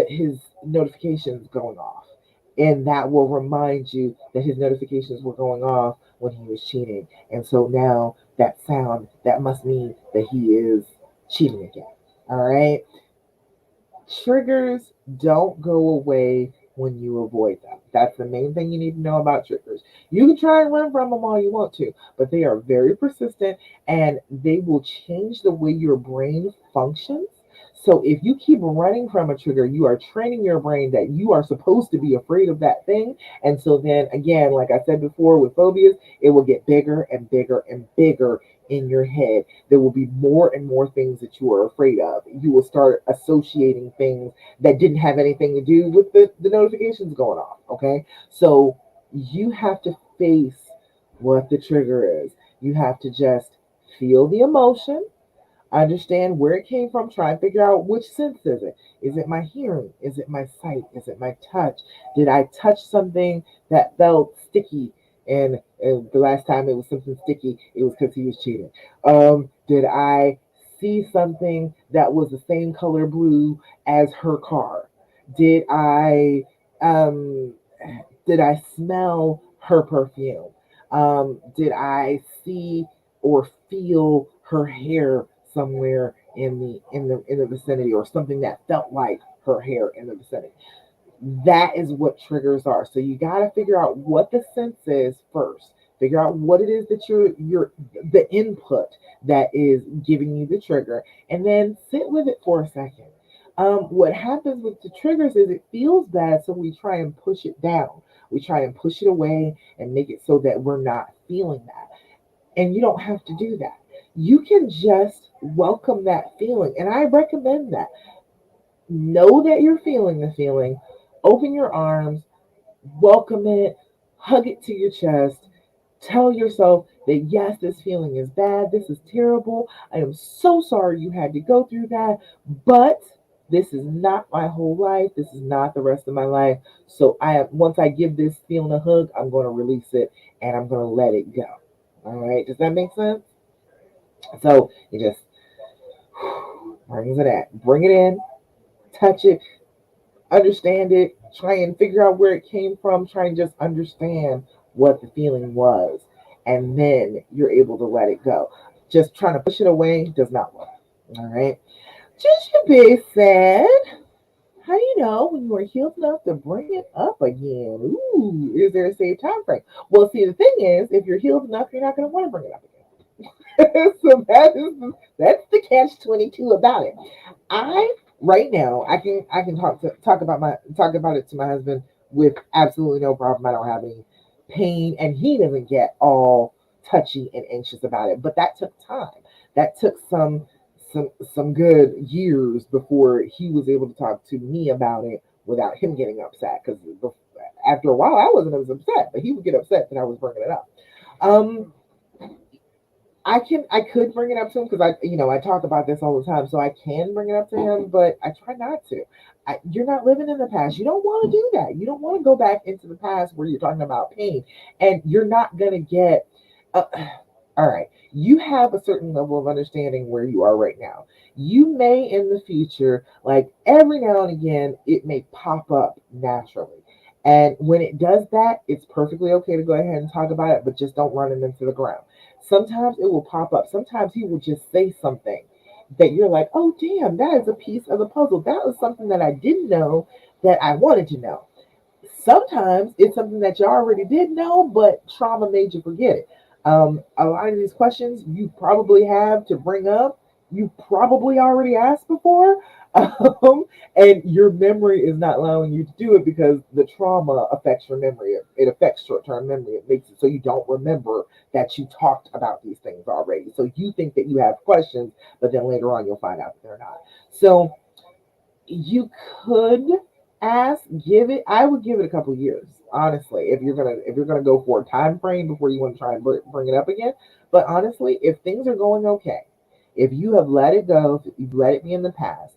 his notifications going off. And that will remind you that his notifications were going off when he was cheating. And so now that sound, that must mean that he is cheating again. All right. Triggers don't go away when you avoid them. That's the main thing you need to know about triggers. You can try and run from them all you want to, but they are very persistent and they will change the way your brain functions. So if you keep running from a trigger, you are training your brain that you are supposed to be afraid of that thing. And so then again, like I said before with phobias, it will get bigger and bigger and bigger in your head. There will be more and more things that you are afraid of. You will start associating things that didn't have anything to do with the notifications going off. Okay. So you have to face what the trigger is. You have to just feel the emotion, understand where it came from, try and figure out which sense is it. Is it my hearing? Is it my sight? Is it my touch? Did I touch something that felt sticky? And the last time it was something sticky, it was because he was cheating. Did I see something that was the same color blue as her car? Did I um, did I smell her perfume? Did I see or feel her hair somewhere in the vicinity, or something that felt like her hair in the vicinity? That is what triggers are. So you got to figure out what the sense is first. Figure out what it is that you're the input that is giving you the trigger, and then sit with it for a second. What happens with the triggers is it feels bad, so we try and push it down. We try and push it away and make it so that we're not feeling that. And you don't have to do that. You can just welcome that feeling. And I recommend that. Know that you're feeling the feeling. Open your arms, welcome it, hug it to your chest. Tell yourself that yes, this feeling is bad. This is terrible. I am so sorry you had to go through that. But this is not my whole life. This is not the rest of my life. So once I give this feeling a hug, I'm going to release it and I'm going to let it go. All right. Does that make sense? So you just bring it in, touch it, understand it, try and figure out where it came from, try and just understand what the feeling was, and then you're able to let it go. Just trying to push it away does not work. All right. Just your big said, how do you know when you are healed enough to bring it up again? Ooh, is there a safe time frame? Well, see, the thing is, if you're healed enough, you're not going to want to bring it up again. So that's the catch 22 about it. I right now I can talk about it to my husband with absolutely no problem. I don't have any pain, and he doesn't get all touchy and anxious about it. But that took time. That took some good years before he was able to talk to me about it without him getting upset. Because after a while, I wasn't as upset, but he would get upset that I was bringing it up. Um, I could bring it up to him because I talk about this all the time, so I can bring it up to him, but I try not to. You're not living in the past. You don't want to do that. You don't want to go back into the past where you're talking about pain, and you're not gonna get. Uh, all right, you have a certain level of understanding where you are right now. You may in the future, like every now and again, it may pop up naturally. And when it does that, it's perfectly okay to go ahead and talk about it, but just don't run it into the ground. Sometimes it will pop up. Sometimes he will just say something that you're like, oh, damn, that is a piece of the puzzle. That was something that I didn't know that I wanted to know. Sometimes it's something that you already did know, but trauma made you forget it. A lot of these questions you probably have to bring up, you probably already asked before, and your memory is not allowing you to do it because the trauma affects your memory. It affects short term memory. It makes it so you don't remember that you talked about these things already. So you think that you have questions, but then later on you'll find out that they're not. So you could give it. I would give it a couple years, honestly, if you're gonna go for a time frame before you want to try and bring it up again. But honestly, if things are going okay, if you have let it go, if you've let it be in the past.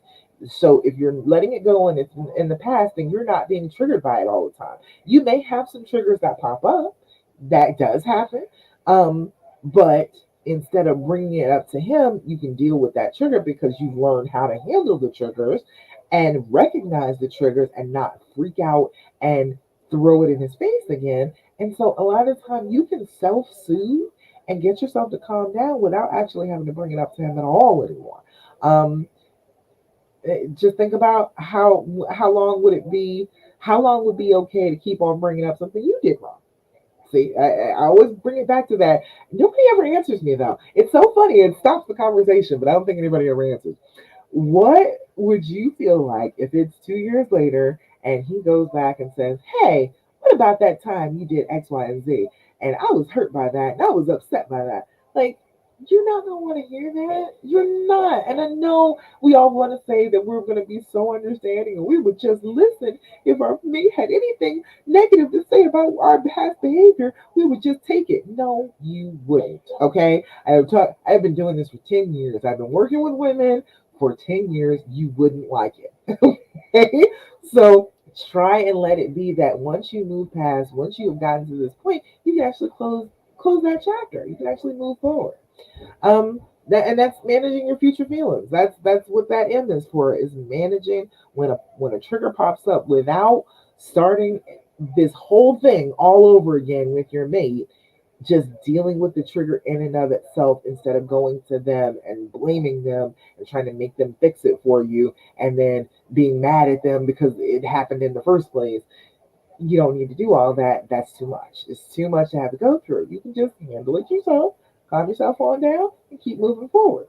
So if you're letting it go and it's in the past, then you're not being triggered by it all the time. You may have some triggers that pop up. That does happen. But instead of bringing it up to him, you can deal with that trigger because you've learned how to handle the triggers and recognize the triggers and not freak out and throw it in his face again. And so a lot of the time you can self-soothe and get yourself to calm down without actually having to bring it up to him at all anymore. Um, just think about how long would it be? How long would be okay to keep on bringing up something you did wrong? See, I always bring it back to that. Nobody ever answers me though. It's so funny. It stops the conversation, but I don't think anybody ever answers. What would you feel like if it's 2 years later and he goes back and says, "Hey, what about that time you did X, Y, and Z? And I was hurt by that, and I was upset by that." Like, you're not gonna want to hear that. You're not. And I know we all want to say that we're gonna be so understanding and we would just listen if our mate had anything negative to say about our past behavior. We would just take it. No, you wouldn't. Okay. I've been doing this for 10 years. I've been working with women for 10 years, you wouldn't like it. Okay? So try and let it be that once you move past, once you have gotten to this point, you can actually close that chapter. You can actually move forward. And that's managing your future feelings. That's what that M is for, is managing when a trigger pops up without starting this whole thing all over again with your mate, just dealing with the trigger in and of itself instead of going to them and blaming them and trying to make them fix it for you and then being mad at them because it happened in the first place. You don't need to do all that. That's too much. It's too much to have to go through. You can just handle it yourself, calm yourself on down, and keep moving forward.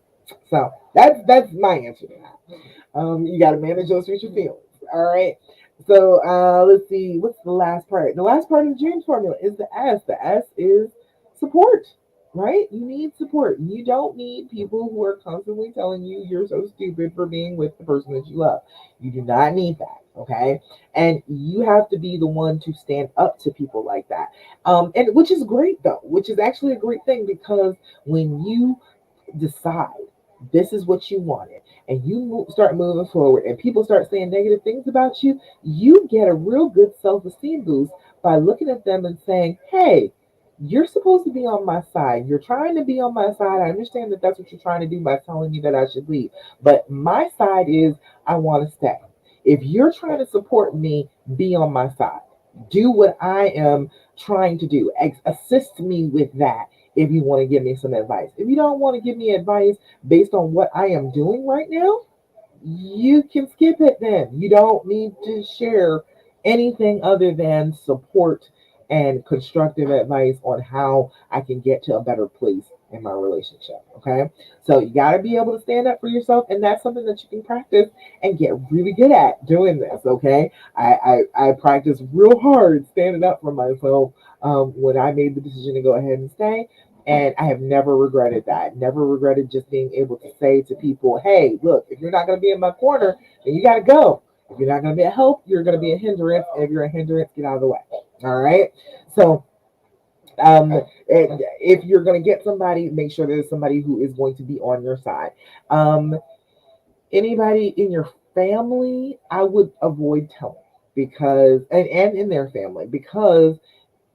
So that's my answer to that. You got to manage those future feelings. All right. So let's see. What's the last part? The last part of the James formula is the S. The S is support. Right? You need support. You don't need people who are constantly telling you you're so stupid for being with the person that you love. You do not need that. Okay. And you have to be the one to stand up to people like that. And which is great though, which is actually a great thing because when you decide this is what you wanted and you start moving forward and people start saying negative things about you, you get a real good self-esteem boost by looking at them and saying, hey, you're supposed to be on my side. You're trying to be on my side. I understand that that's what you're trying to do by telling me that I should leave. But my side is I want to stay. If you're trying to support me, be on my side. Do what I am trying to do. Assist me with that if you want to give me some advice. If you don't want to give me advice based on what I am doing right now, you can skip it then. You don't need to share anything other than support and constructive advice on how I can get to a better place in my relationship. Okay. So you got to be able to stand up for yourself. And that's something that you can practice and get really good at doing this. Okay. I practiced real hard standing up for myself when I made the decision to go ahead and stay. And I have never regretted that. Never regretted just being able to say to people, hey, look, if you're not going to be in my corner, then you got to go. If you're not going to be a help, you're going to be a hindrance. And if you're a hindrance, get out of the way. All right. So if you're going to get somebody, make sure there's somebody who is going to be on your side. Um, Anybody in your family, I would avoid telling because, and in their family, because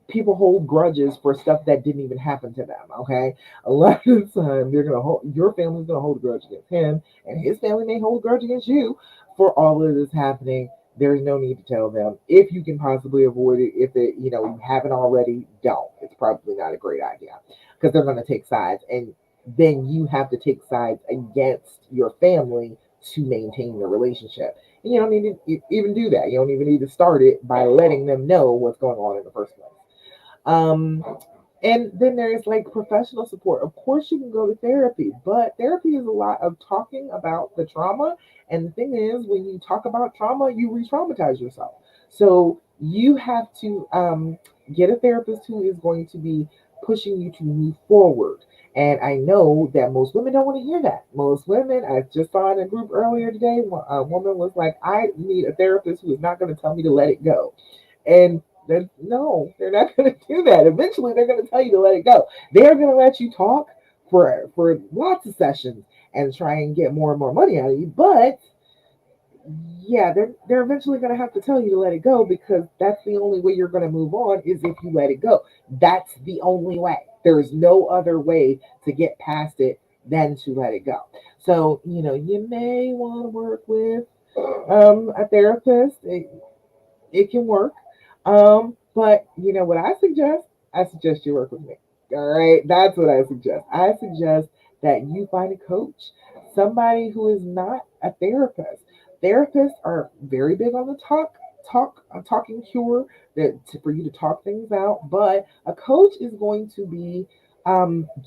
people hold grudges for stuff that didn't even happen to them. Okay, a lot of the time they're gonna hold your family's gonna hold a grudge against him, and his family may hold a grudge against you for all of this happening. There's no need to tell them if you can possibly avoid it. If it you haven't already, don't. It's probably not a great idea because they're gonna take sides, and then you have to take sides against your family to maintain the relationship. And you don't need to even do that. You don't even need to start it by letting them know what's going on in the first place. Um, and then there's like professional support. Of course, you can go to therapy, but therapy is a lot of talking about the trauma. And the thing is, when you talk about trauma, you re traumatize yourself. So you have to get a therapist who is going to be pushing you to move forward. And I know that most women don't want to hear that. Most women, I just saw in a group earlier today, a woman was like, I need a therapist who is not going to tell me to let it go. And then no, they're not going to do that. Eventually, they're going to tell you to let it go. They're going to let you talk for lots of sessions and try and get more and more money out of you. But yeah, they're eventually going to have to tell you to let it go because that's the only way you're going to move on is if you let it go. That's the only way. There is no other way to get past it than to let it go. So you may want to work with a therapist. It can work. But you know what I suggest? I suggest you work with me. All right, that's what I suggest. I suggest that you find a coach, somebody who is not a therapist. Therapists are very big on the talking cure for you to talk things out. But a coach is going to be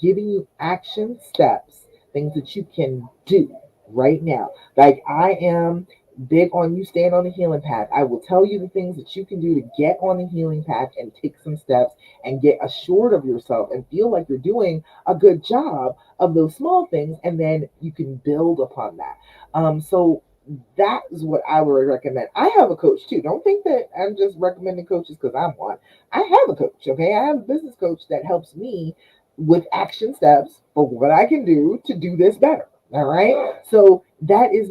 giving you action steps, things that you can do right now. Like I am big on you staying on the healing path. I will tell you the things that you can do to get on the healing path and take some steps and get assured of yourself and feel like you're doing a good job of those small things, and then you can build upon that. So that is what I would recommend. I have a coach too. Don't think that I'm just recommending coaches because I'm one. I have a coach, okay? I have a business coach that helps me with action steps for what I can do to do this better. All right. So that's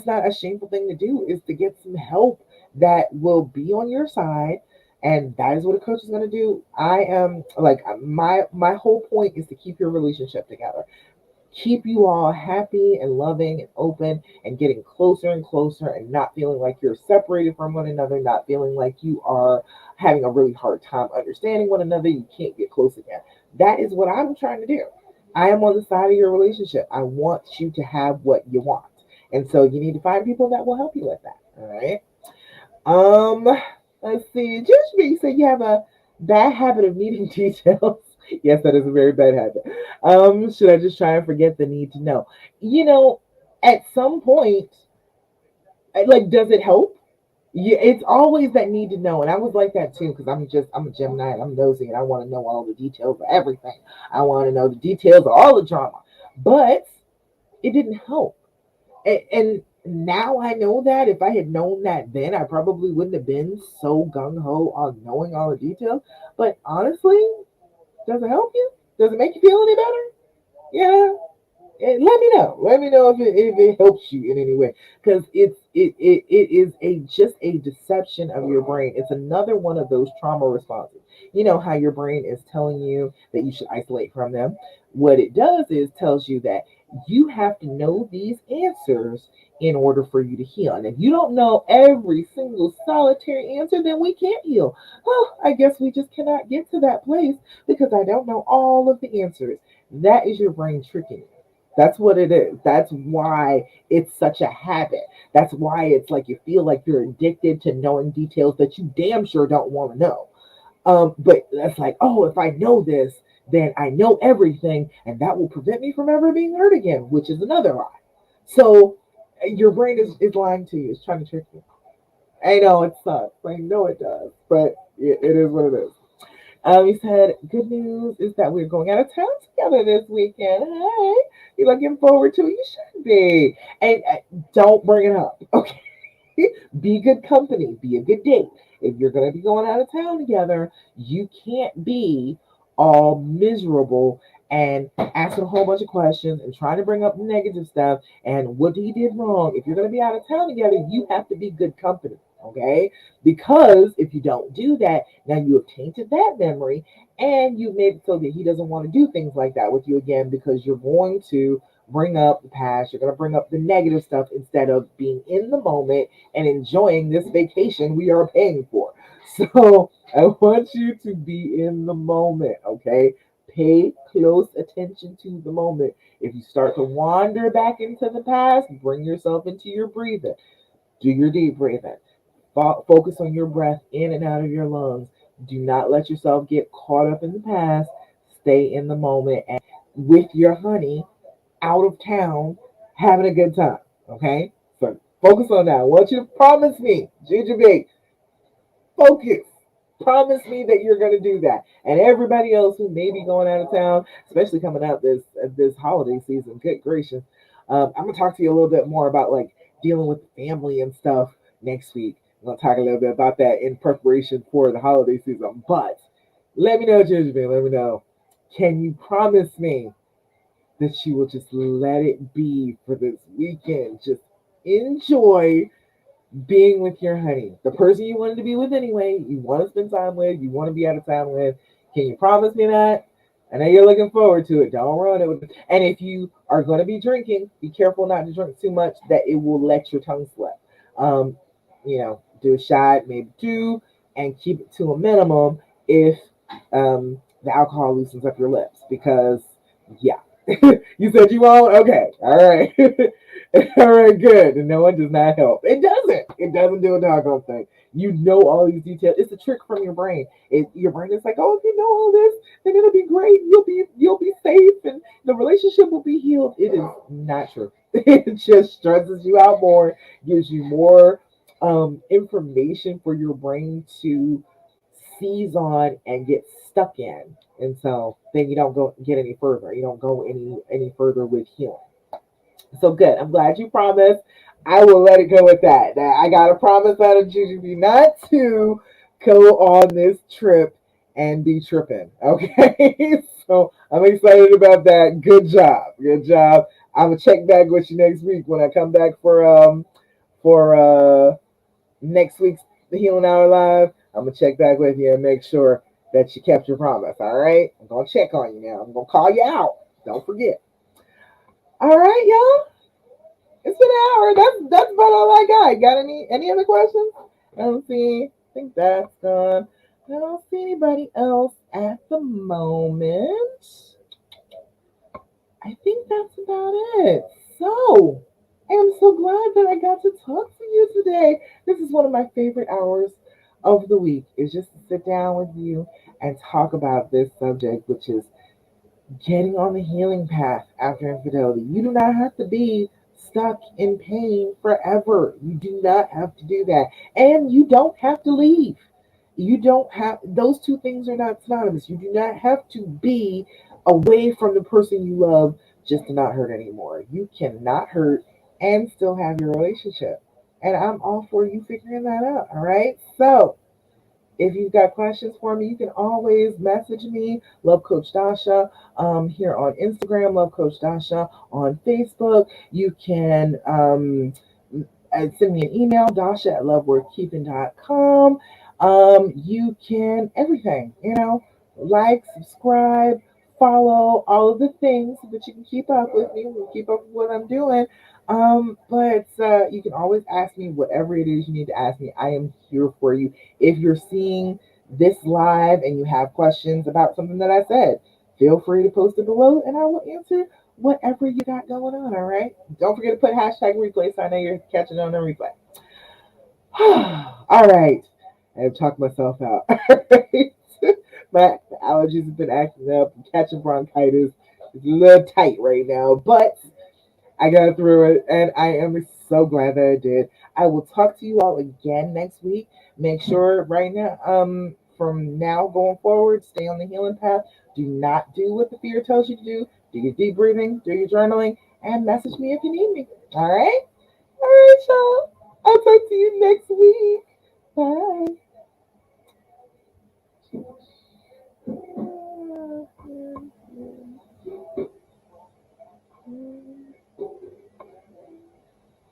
not a shameful thing to do is to get some help that will be on your side, and that is what a coach is going to do. I am like my whole point is to keep your relationship together, keep you all happy and loving and open and getting closer and closer and not feeling like you're separated from one another, not feeling like you are having a really hard time understanding one another, you can't get close again. That is what I'm trying to do. I am on the side of your relationship. I want you to have what you want. And so you need to find people that will help you with that. All right. Um, let's see. Just me said you have a bad habit of needing details. Yes, that is a very bad habit. Should I just try and forget the need to know? You know, at some point, like, does it help? Yeah, it's always that need to know, and I was like that too because I'm a Gemini and I'm nosy and I want to know all the details of everything. I want to know the details of all the drama, but it didn't help. And now I know that if I had known that then, I probably wouldn't have been so gung ho on knowing all the details. But honestly, does it help you? Does it make you feel any better? Yeah, let me know. Let me know if it helps you in any way, because it is a just a deception of your brain. It's another one of those trauma responses. You know how your brain is telling you that you should isolate from them. What it does is tells you that you have to know these answers in order for you to heal. And if you don't know every single solitary answer, then we can't heal. Well, I guess we just cannot get to that place because I don't know all of the answers. That is your brain tricking you. That's what it is. That's why it's such a habit. That's why it's like you feel like you're addicted to knowing details that you damn sure don't want to know. But that's like, oh, if I know this, then I know everything, and that will prevent me from ever being hurt again, which is another lie. So your brain is lying to you. It's trying to trick you. I know it sucks. I know it does, but it is what it is. He said, good news is that we're going out of town together this weekend. Hey, you looking forward to it? You should be. And don't bring it up. Okay. Be good company. Be a good date. If you're going to be going out of town together, you can't be all miserable and asking a whole bunch of questions and trying to bring up negative stuff and what he did wrong. If you're going to be out of town together, you have to be good company. Okay? Because if you don't do that, now you have tainted that memory and you've made it so that he doesn't want to do things like that with you again because you're going to bring up the past, you're going to bring up the negative stuff instead of being in the moment and enjoying this vacation we are paying for. So I want you to be in the moment, okay? Pay close attention to the moment. If you start to wander back into the past, bring yourself into your breathing. Do your deep breathing. Focus on your breath in and out of your lungs. Do not let yourself get caught up in the past. Stay in the moment and with your honey out of town having a good time. Okay? So focus on that. I want you to promise me, Ginger B, focus. Promise me that you're going to do that. And everybody else who may be going out of town, especially coming out this holiday season, good gracious. I'm going to talk to you a little bit more about like dealing with family and stuff next week. I'm going to talk a little bit about that in preparation for the holiday season. But let me know, Ginger B, let me know. Can you promise me that you will just let it be for this weekend? Just enjoy being with your honey, the person you wanted to be with anyway, you want to spend time with, you want to be out of town with. Can you promise me that? I know you're looking forward to it. Don't ruin it. And if you are going to be drinking, be careful not to drink too much that it will let your tongue slip. Um, do a shot, maybe two, and keep it to a minimum if the alcohol loosens up your lips. Because, yeah, you said you won't? Okay. All right. All right, good. And no one does not help. It doesn't. It doesn't do a doggone thing. You know all these details. It's a trick from your brain. Your brain is like, oh, if you know all this, then it'll be great. You'll be safe, and the relationship will be healed. It is not true. It just stresses you out more, gives you more information for your brain to seize on and get stuck in, and so then you don't go get any further. You don't go any further with healing. So good. I'm glad you promised. I will let it go with that. Now, I got a promise out of Juju not to go on this trip and be tripping. Okay. So I'm excited about that. Good job. Good job. I'm gonna check back with you next week when I come back for next week's Healing Hour Live. I'm gonna check back with you and make sure that you kept your promise. All right. I'm gonna check on you now. I'm gonna call you out. Don't forget. All right, y'all. It's been an hour. That's about all I got. Got any other questions? I don't see. I think that's done. I don't see anybody else at the moment. I think that's about it. So I am so glad that I got to talk to you today. This is one of my favorite hours of the week. Is just to sit down with you and talk about this subject, which is getting on the healing path after infidelity. You do not have to be stuck in pain forever. You do not have to do that. And you don't have to leave. You don't have, those two things are not synonymous. You do not have to be away from the person you love just to not hurt anymore. You cannot hurt and still have your relationship. And I'm all for you figuring that out. All right. So, if you've got questions for me, you can always message me, Love Coach Dasha, here on Instagram, Love Coach Dasha on Facebook. You can send me an email, Dasha at loveworthkeeping.com. You can everything, like, subscribe, follow, all of the things so that you can keep up with me, keep up with what I'm doing. But you can always ask me whatever it is you need to ask me. I am here for you. If you're seeing this live and you have questions about something that I said, feel free to post it below and I will answer whatever you got going on, all right? Don't forget to put hashtag replay so I know you're catching on the replay. All right. I've talked myself out. All right. My allergies have been acting up. I'm catching bronchitis. It's a little tight right now, but I got through it, and I am so glad that I did. I will talk to you all again next week. Make sure right now, from now going forward, stay on the healing path. Do not do what the fear tells you to do. Do your deep breathing, do your journaling, and message me if you need me. All right? All right, y'all. I'll talk to you next week. Bye.